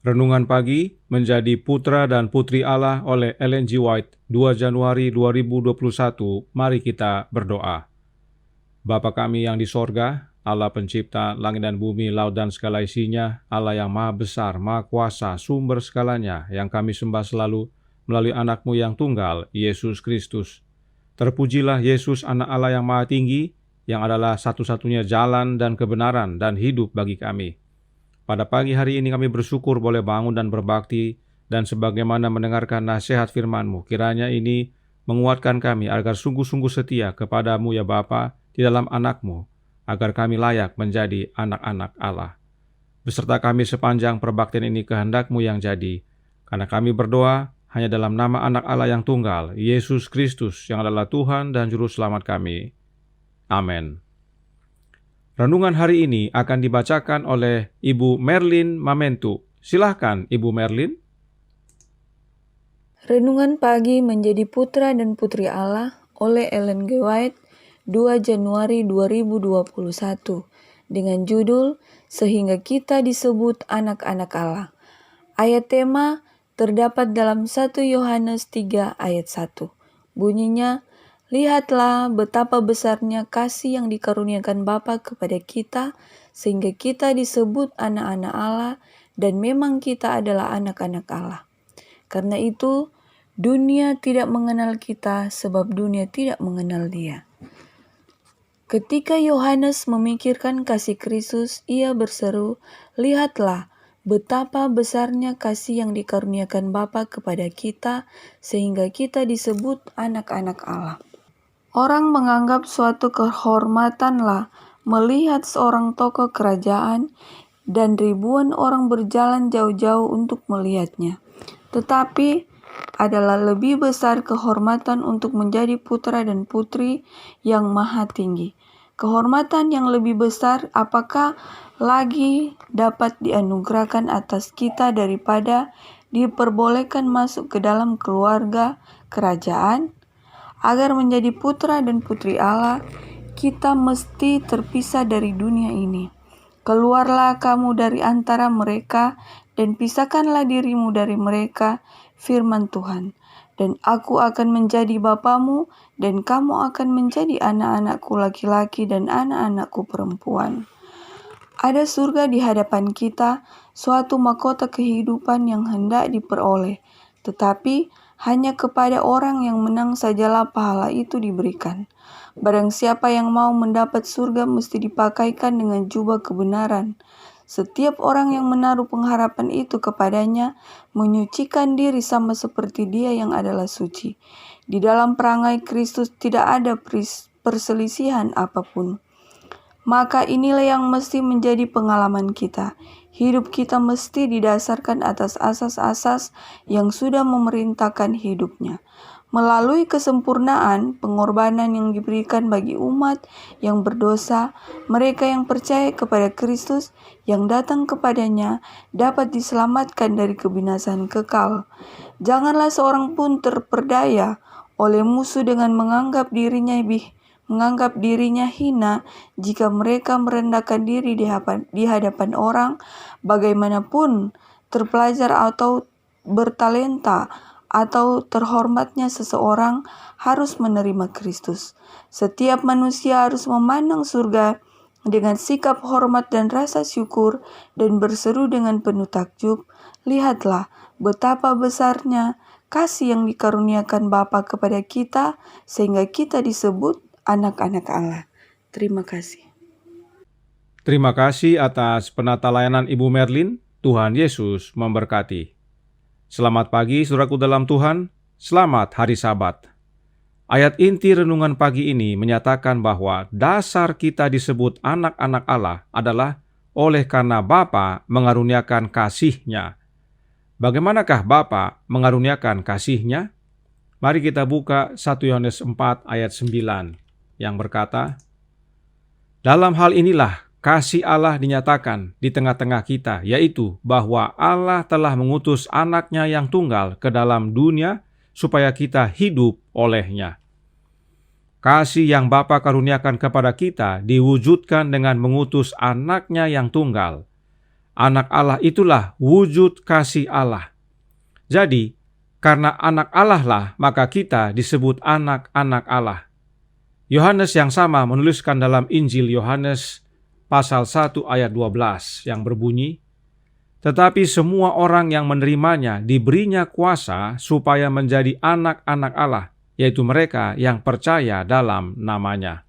Renungan Pagi menjadi Putra dan Putri Allah oleh Ellen G. White, 2 Januari 2021. Mari kita berdoa. Bapa kami yang di sorga, Allah pencipta langit dan bumi, laut dan segala isinya, Allah yang maha besar, maha kuasa, sumber segalanya, yang kami sembah selalu melalui anak-Mu yang tunggal, Yesus Kristus. Terpujilah Yesus, anak Allah yang maha tinggi, yang adalah satu-satunya jalan dan kebenaran dan hidup bagi kami. Pada pagi hari ini kami bersyukur boleh bangun dan berbakti, dan sebagaimana mendengarkan nasihat firman-Mu, kiranya ini menguatkan kami agar sungguh-sungguh setia kepada-Mu ya Bapa di dalam anak-Mu, agar kami layak menjadi anak-anak Allah. Beserta kami sepanjang perbaktian ini kehendak-Mu yang jadi, karena kami berdoa hanya dalam nama anak Allah yang tunggal, Yesus Kristus, yang adalah Tuhan dan Juru Selamat kami. Amin. Renungan hari ini akan dibacakan oleh Ibu Merlin Mamentu. Silahkan Ibu Merlin. Renungan Pagi menjadi Putra dan Putri Allah oleh Ellen G. White, 2 Januari 2021, dengan judul Sehingga Kita Disebut Anak-anak Allah. Ayat tema terdapat dalam 1 Yohanes 3 ayat 1. Bunyinya, lihatlah betapa besarnya kasih yang dikaruniakan Bapa kepada kita, sehingga kita disebut anak-anak Allah, dan memang kita adalah anak-anak Allah. Karena itu, dunia tidak mengenal kita sebab dunia tidak mengenal Dia. Ketika Yohanes memikirkan kasih Kristus, ia berseru, lihatlah betapa besarnya kasih yang dikaruniakan Bapa kepada kita, sehingga kita disebut anak-anak Allah. Orang menganggap suatu kehormatanlah melihat seorang tokoh kerajaan dan ribuan orang berjalan jauh-jauh untuk melihatnya. Tetapi adalah lebih besar kehormatan untuk menjadi putra dan putri yang maha tinggi. Kehormatan yang lebih besar apakah lagi dapat dianugerahkan atas kita daripada diperbolehkan masuk ke dalam keluarga kerajaan? Agar menjadi putra dan putri Allah, kita mesti terpisah dari dunia ini. Keluarlah kamu dari antara mereka dan pisahkanlah dirimu dari mereka, firman Tuhan. Dan aku akan menjadi bapamu, dan kamu akan menjadi anak-anakku laki-laki dan anak-anakku perempuan. Ada surga di hadapan kita, suatu mahkota kehidupan yang hendak diperoleh. Tetapi hanya kepada orang yang menang sajalah pahala itu diberikan. Barang siapa yang mau mendapat surga mesti dipakaikan dengan jubah kebenaran. Setiap orang yang menaruh pengharapan itu kepadanya menyucikan diri sama seperti Dia yang adalah suci. Di dalam perangai Kristus tidak ada perselisihan apapun. Maka inilah yang mesti menjadi pengalaman kita. Hidup kita mesti didasarkan atas asas-asas yang sudah memerintahkan hidupnya. Melalui kesempurnaan pengorbanan yang diberikan bagi umat yang berdosa, mereka yang percaya kepada Kristus yang datang kepadanya dapat diselamatkan dari kebinasaan kekal. Janganlah seorang pun terperdaya oleh musuh dengan menganggap dirinya hina jika mereka merendahkan diri di hadapan orang, bagaimanapun terpelajar atau bertalenta atau terhormatnya seseorang harus menerima Kristus. Setiap manusia harus memandang surga dengan sikap hormat dan rasa syukur dan berseru dengan penuh takjub, lihatlah betapa besarnya kasih yang dikaruniakan Bapa kepada kita sehingga kita disebut anak-anak Allah. Terima kasih. Terima kasih atas penata layanan Ibu Merlin. Tuhan Yesus memberkati. Selamat pagi saudaraku dalam Tuhan. Selamat hari Sabat. Ayat inti renungan pagi ini menyatakan bahwa dasar kita disebut anak-anak Allah adalah oleh karena Bapa mengaruniakan kasih-Nya. Bagaimanakah Bapa mengaruniakan kasih-Nya? Mari kita buka 1 Yohanes 4 ayat 9 yang berkata, dalam hal inilah kasih Allah dinyatakan di tengah-tengah kita, yaitu bahwa Allah telah mengutus anaknya yang tunggal ke dalam dunia supaya kita hidup olehnya. Kasih yang Bapa karuniakan kepada kita diwujudkan dengan mengutus anaknya yang tunggal. Anak Allah itulah wujud kasih Allah. Jadi, karena anak Allah lah, maka kita disebut anak-anak Allah. Yohanes yang sama menuliskan dalam Injil Yohanes pasal 1 ayat 12 yang berbunyi, "Tetapi semua orang yang menerimanya diberinya kuasa supaya menjadi anak-anak Allah, yaitu mereka yang percaya dalam namanya."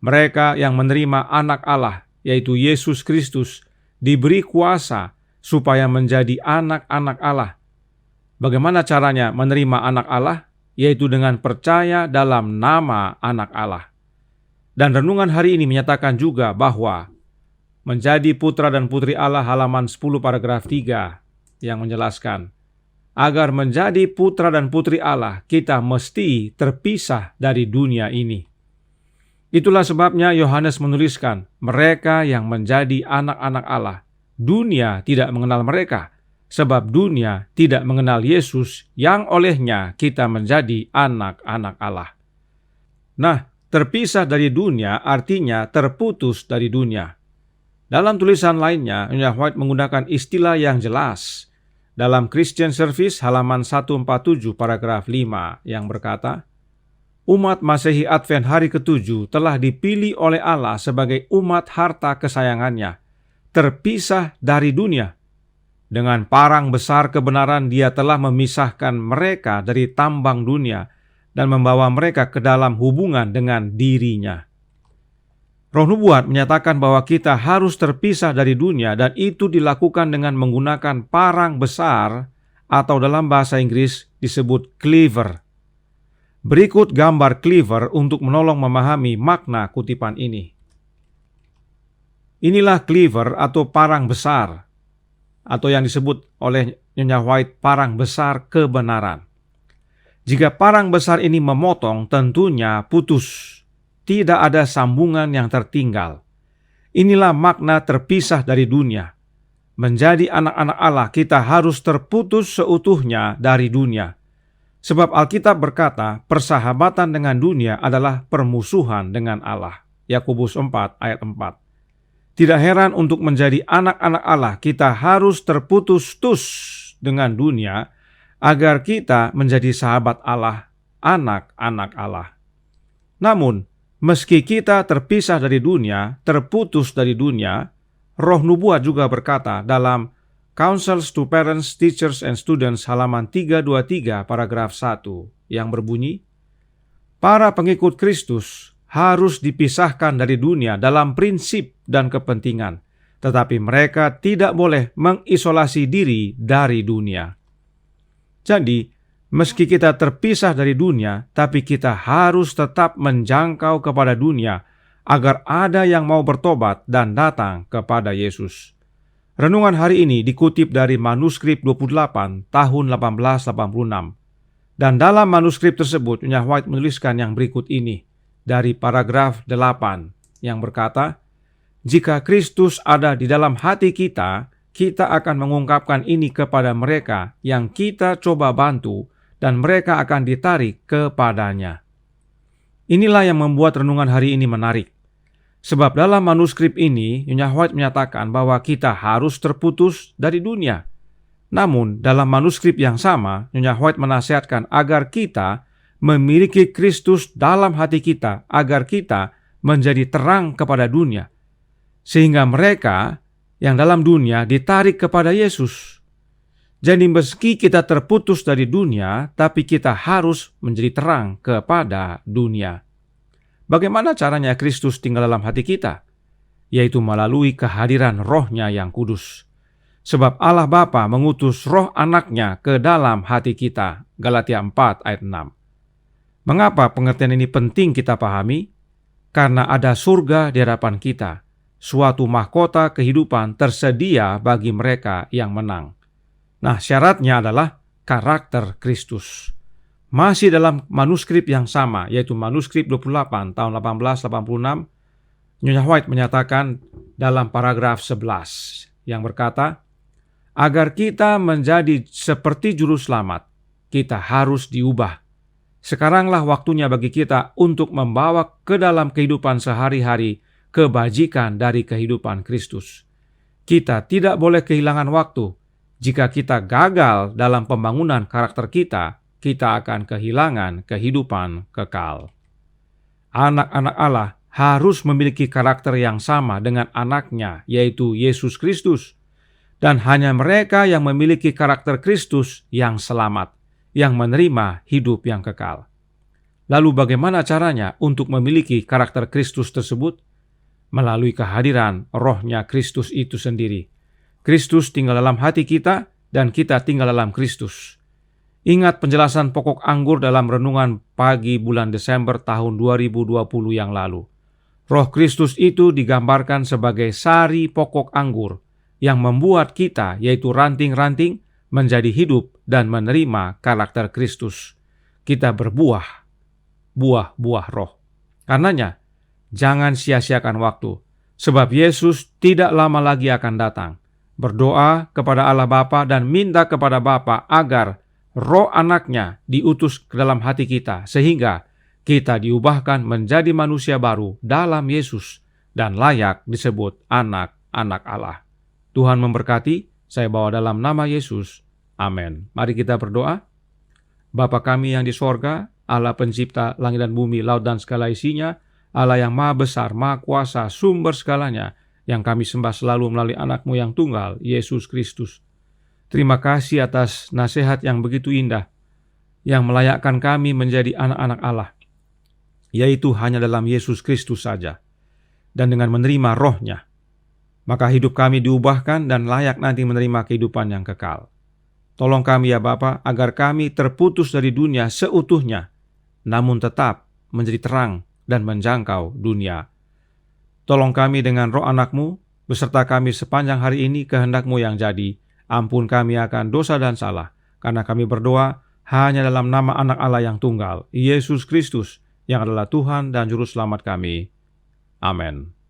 Mereka yang menerima anak Allah, yaitu Yesus Kristus, diberi kuasa supaya menjadi anak-anak Allah. Bagaimana caranya menerima anak Allah? Yaitu dengan percaya dalam nama anak Allah. Dan renungan hari ini menyatakan juga bahwa menjadi putra dan putri Allah, halaman 10 paragraf 3 yang menjelaskan, agar menjadi putra dan putri Allah, kita mesti terpisah dari dunia ini. Itulah sebabnya Yohanes menuliskan, mereka yang menjadi anak-anak Allah, dunia tidak mengenal mereka, sebab dunia tidak mengenal Yesus yang olehnya kita menjadi anak-anak Allah. Nah, terpisah dari dunia artinya terputus dari dunia. Dalam tulisan lainnya, Nyonya White menggunakan istilah yang jelas dalam Christian Service halaman 147 paragraf 5 yang berkata, umat Masehi Advent hari ke-7 telah dipilih oleh Allah sebagai umat harta kesayangannya, terpisah dari dunia. Dengan parang besar kebenaran Dia telah memisahkan mereka dari tambang dunia dan membawa mereka ke dalam hubungan dengan diri-Nya. Roh Nubuat menyatakan bahwa kita harus terpisah dari dunia, dan itu dilakukan dengan menggunakan parang besar atau dalam bahasa Inggris disebut cleaver. Berikut gambar cleaver untuk menolong memahami makna kutipan ini. Inilah cleaver atau parang besar, atau yang disebut oleh Nyonya White parang besar kebenaran. Jika parang besar ini memotong, tentunya putus. Tidak ada sambungan yang tertinggal. Inilah makna terpisah dari dunia. Menjadi anak-anak Allah, kita harus terputus seutuhnya dari dunia. Sebab Alkitab berkata, persahabatan dengan dunia adalah permusuhan dengan Allah. Yakobus 4 ayat 4. Tidak heran untuk menjadi anak-anak Allah, kita harus terputus-tus dengan dunia agar kita menjadi sahabat Allah, anak-anak Allah. Namun, meski kita terpisah dari dunia, terputus dari dunia, Roh Nubuat juga berkata dalam Counsels to Parents, Teachers, and Students halaman 323 paragraf 1 yang berbunyi, para pengikut Kristus harus dipisahkan dari dunia dalam prinsip dan kepentingan, tetapi mereka tidak boleh mengisolasi diri dari dunia. Jadi, meski kita terpisah dari dunia, tapi kita harus tetap menjangkau kepada dunia agar ada yang mau bertobat dan datang kepada Yesus. Renungan hari ini dikutip dari manuskrip 28 tahun 1886. Dan dalam manuskrip tersebut, Nyonya White menuliskan yang berikut ini dari paragraf 8 yang berkata, jika Kristus ada di dalam hati kita, kita akan mengungkapkan ini kepada mereka yang kita coba bantu, dan mereka akan ditarik kepadanya. Inilah yang membuat renungan hari ini menarik. Sebab dalam manuskrip ini, Nyonya White menyatakan bahwa kita harus terputus dari dunia. Namun, dalam manuskrip yang sama, Nyonya White menasihatkan agar kita memiliki Kristus dalam hati kita, agar kita menjadi terang kepada dunia. Sehingga mereka yang dalam dunia ditarik kepada Yesus. Jadi meski kita terputus dari dunia, tapi kita harus menjadi terang kepada dunia. Bagaimana caranya Kristus tinggal dalam hati kita? Yaitu melalui kehadiran Roh-Nya yang kudus. Sebab Allah Bapa mengutus Roh Anak-Nya ke dalam hati kita. Galatia 4 ayat 6. Mengapa pengertian ini penting kita pahami? Karena ada surga di hadapan kita. Suatu mahkota kehidupan tersedia bagi mereka yang menang. Nah, syaratnya adalah karakter Kristus. Masih dalam manuskrip yang sama, yaitu manuskrip 28 tahun 1886, Nyonya White menyatakan dalam paragraf 11 yang berkata, agar kita menjadi seperti juru selamat, kita harus diubah. Sekaranglah waktunya bagi kita untuk membawa ke dalam kehidupan sehari-hari kebajikan dari kehidupan Kristus. Kita tidak boleh kehilangan waktu. Jika kita gagal dalam pembangunan karakter kita akan kehilangan kehidupan kekal. Anak-anak Allah harus memiliki karakter yang sama dengan anaknya, yaitu Yesus Kristus. Dan hanya mereka yang memiliki karakter Kristus yang selamat, yang menerima hidup yang kekal. Lalu bagaimana caranya untuk memiliki karakter Kristus tersebut? Melalui kehadiran Roh-Nya Kristus itu sendiri. Kristus tinggal dalam hati kita dan kita tinggal dalam Kristus. Ingat penjelasan pokok anggur dalam renungan pagi bulan Desember tahun 2020 yang lalu. Roh Kristus itu digambarkan sebagai sari pokok anggur yang membuat kita, yaitu ranting-ranting, menjadi hidup dan menerima karakter Kristus. Kita berbuah, buah-buah roh. Karenanya, jangan sia-siakan waktu, sebab Yesus tidak lama lagi akan datang. Berdoa kepada Allah Bapa dan minta kepada Bapa agar Roh Anaknya diutus ke dalam hati kita, sehingga kita diubahkan menjadi manusia baru dalam Yesus dan layak disebut anak-anak Allah. Tuhan memberkati, saya bawa dalam nama Yesus. Amin. Mari kita berdoa. Bapa kami yang di sorga, Allah pencipta langit dan bumi, laut dan segala isinya, Allah yang maha besar, maha kuasa, sumber segalanya, yang kami sembah selalu melalui anak-Mu yang tunggal, Yesus Kristus. Terima kasih atas nasihat yang begitu indah, yang melayakkan kami menjadi anak-anak Allah, yaitu hanya dalam Yesus Kristus saja. Dan dengan menerima Roh-Nya, maka hidup kami diubahkan dan layak nanti menerima kehidupan yang kekal. Tolong kami ya Bapa, agar kami terputus dari dunia seutuhnya, namun tetap menjadi terang dan menjangkau dunia. Tolong kami dengan Roh Anak-Mu, beserta kami sepanjang hari ini kehendak-Mu yang jadi. Ampun kami akan dosa dan salah, karena kami berdoa hanya dalam nama Anak Allah yang tunggal, Yesus Kristus, yang adalah Tuhan dan Juru Selamat kami. Amin.